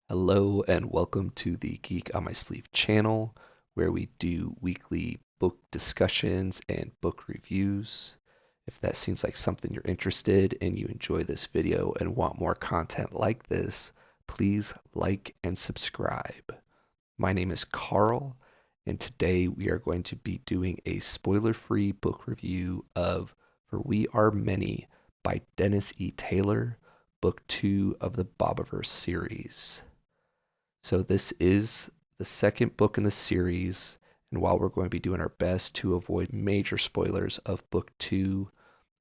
Hello and welcome to the Geek on My Sleeve channel, where we do weekly book discussions and book reviews. If that seems like something you're interested and you enjoy this video and want more content like this, please like and subscribe. My name is Carl, and today we are going to be doing a spoiler-free book review of For We Are Many by Dennis E. Taylor, Book 2 of the Bobiverse series. So this is the second book in the series, and while we're going to be doing our best to avoid major spoilers of book 2,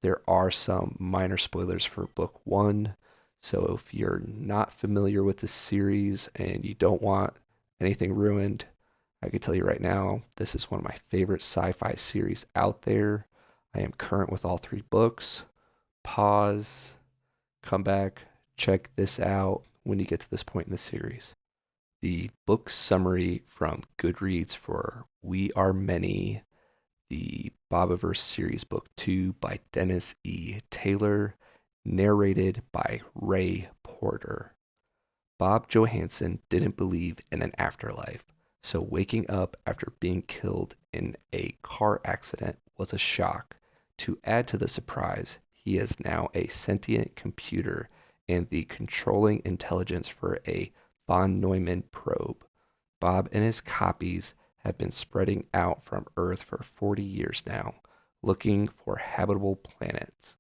there are some minor spoilers for book 1. So if you're not familiar with the series and you don't want anything ruined, I can tell you right now, this is one of my favorite sci-fi series out there. I am current with all 3 books. Pause, come back, check this out when you get to this point in the series. The book summary from Goodreads for We Are Many, the Bobiverse series book 2 by Dennis E. Taylor, narrated by Ray Porter. Bob Johansson didn't believe in an afterlife, so waking up after being killed in a car accident was a shock. To add to the surprise, he is now a sentient computer and the controlling intelligence for a von Neumann probe. Bob and his copies have been spreading out from Earth for 40 years now, looking for habitable planets.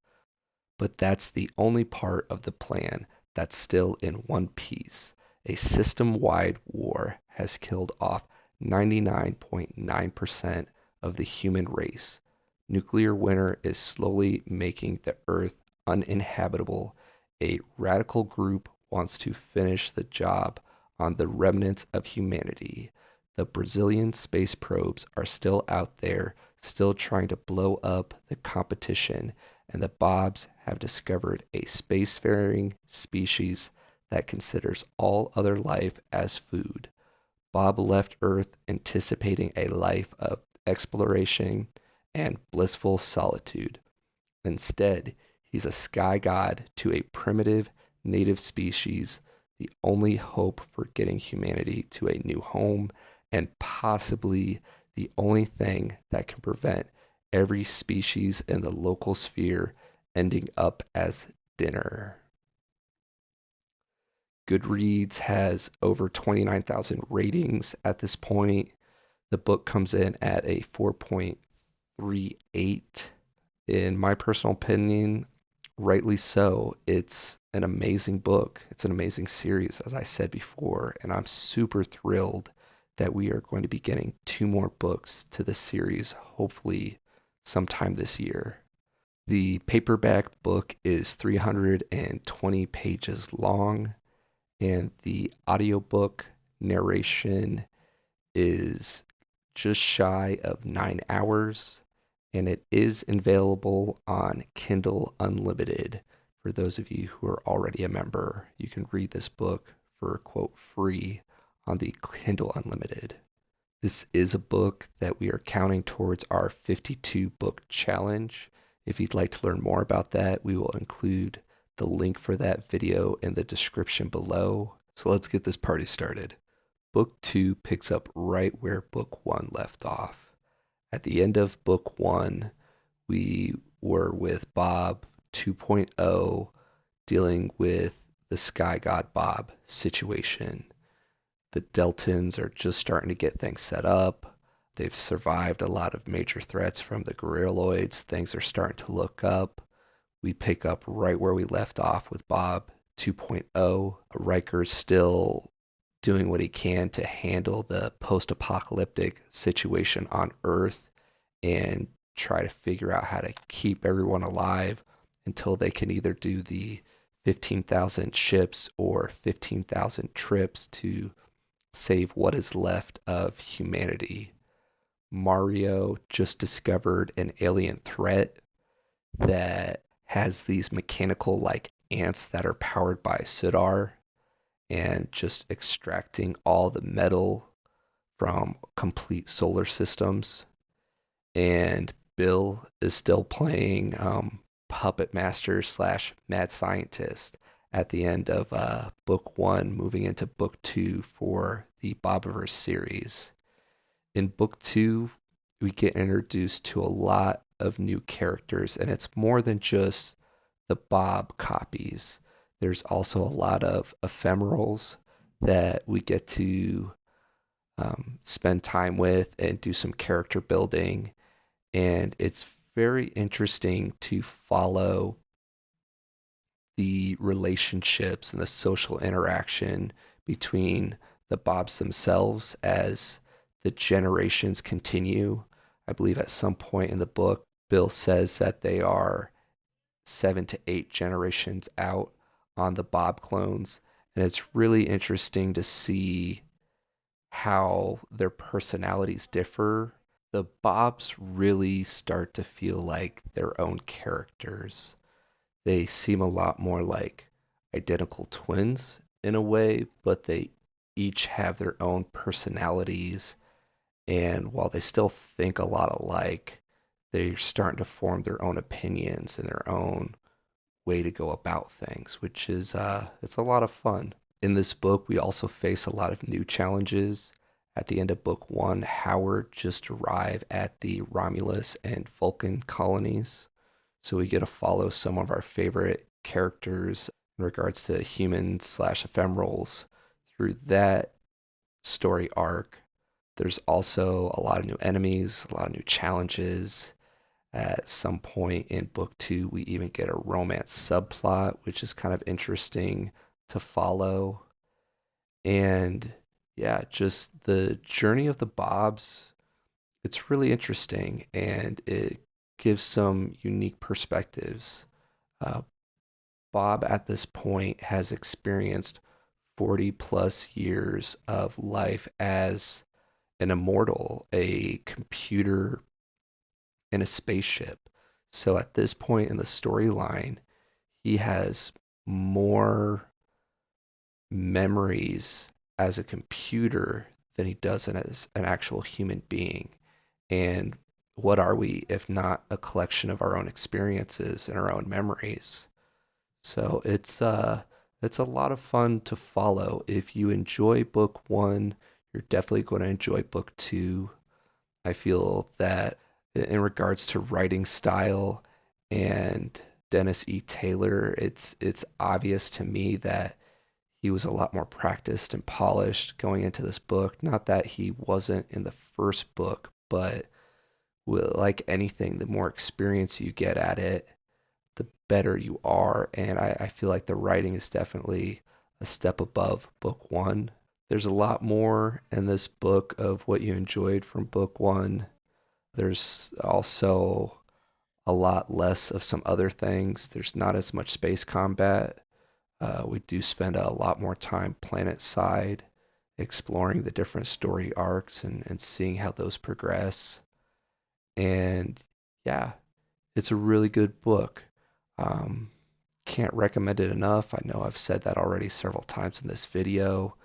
But that's the only part of the plan that's still in one piece. A system-wide war has killed off 99.9% of the human race. Nuclear winter is slowly making the Earth uninhabitable. A radical group wants to finish the job on the remnants of humanity. The Brazilian space probes are still out there, still trying to blow up the competition, and the Bobs have discovered a spacefaring species that considers all other life as food. Bob left Earth anticipating a life of exploration and blissful solitude. Instead, he's a sky god to a primitive native species, the only hope for getting humanity to a new home, and possibly the only thing that can prevent every species in the local sphere ending up as dinner. Goodreads has over 29,000 ratings at this point. The book comes in at a 4.38. In my personal opinion, rightly so. It's an amazing book. It's an amazing series, as I said before, and I'm super thrilled that we are going to be getting 2 more books to the series, hopefully sometime this year. The paperback book is 320 pages long, and the audiobook narration is just shy of 9 hours, and it is available on Kindle Unlimited. For those of you who are already a member, you can read this book for quote free on the Kindle Unlimited. This is a book that we are counting towards our 52 book challenge. If you'd like to learn more about that, we will include the link for that video in the description below. So let's get this party started. Book 2 picks up right where Book 1 left off. At the end of Book 1, we were with Bob 2.0 dealing with the Sky God Bob situation. The Deltons are just starting to get things set up. They've survived a lot of major threats from the Gorilloids. Things are starting to look up. We pick up right where we left off with Bob 2.0. Riker's still doing what he can to handle the post-apocalyptic situation on Earth and try to figure out how to keep everyone alive until they can either do the 15,000 ships or 15,000 trips to save what is left of humanity. Mario just discovered an alien threat that has these mechanical like ants that are powered by Sudar and just extracting all the metal from complete solar systems. And Bill is still playing Puppet Master slash Mad Scientist at the end of book one, moving into book two for the Bobiverse series. In book two, we get introduced to a lot of new characters, and it's more than just the Bob copies. There's also a lot of ephemerals that we get to spend time with and do some character building. And it's very interesting to follow the relationships and the social interaction between the Bobs themselves as the generations continue. I believe at some point in the book, Bill says that they are 7 to 8 generations out on the Bob clones. And it's really interesting to see how their personalities differ. The Bobs really start to feel like their own characters. They seem a lot more like identical twins in a way, but they each have their own personalities. And while they still think a lot alike, they're starting to form their own opinions and their own way to go about things, which is it's a lot of fun. In this book, we also face a lot of new challenges. At the end of book one, Howard just arrived at the Romulus and Vulcan colonies, so we get to follow some of our favorite characters in regards to humans slash ephemerals through that story arc. There's also a lot of new enemies, a lot of new challenges. At some point in book two, we even get a romance subplot, which is kind of interesting to follow. And yeah, just the journey of the Bobs, it's really interesting and it gives some unique perspectives. Uh, Bob at this point has experienced 40 plus years of life as an immortal, a computer in a spaceship. So at this point in the storyline, he has more memories as a computer than he does as an actual human being. And what are we if not a collection of our own experiences and our own memories? So it's a lot of fun to follow. If you enjoy book one, you're definitely going to enjoy book two. I feel that in regards to writing style and Dennis E. Taylor, it's obvious to me that he was a lot more practiced and polished going into this book. Not that he wasn't in the first book, but like anything, the more experience you get at it, the better you are. And I feel like the writing is definitely a step above book one. There's a lot more in this book of what you enjoyed from book one. There's also a lot less of some other things. There's not as much space combat. We do spend a lot more time planet side, exploring the different story arcs and seeing how those progress. And yeah, it's a really good book. Um, can't recommend it enough. I know I've said that already several times in this video.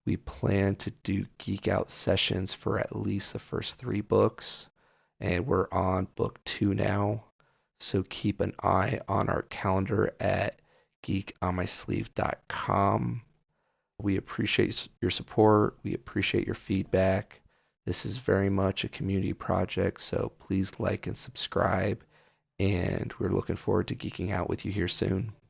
We plan to do Geek Out sessions for at least the first 3 books, and we're on book 2 now. So keep an eye on our calendar at geekonmysleeve.com. We appreciate your support. We appreciate your feedback. This is very much a community project, so please like and subscribe. And we're looking forward to geeking out with you here soon.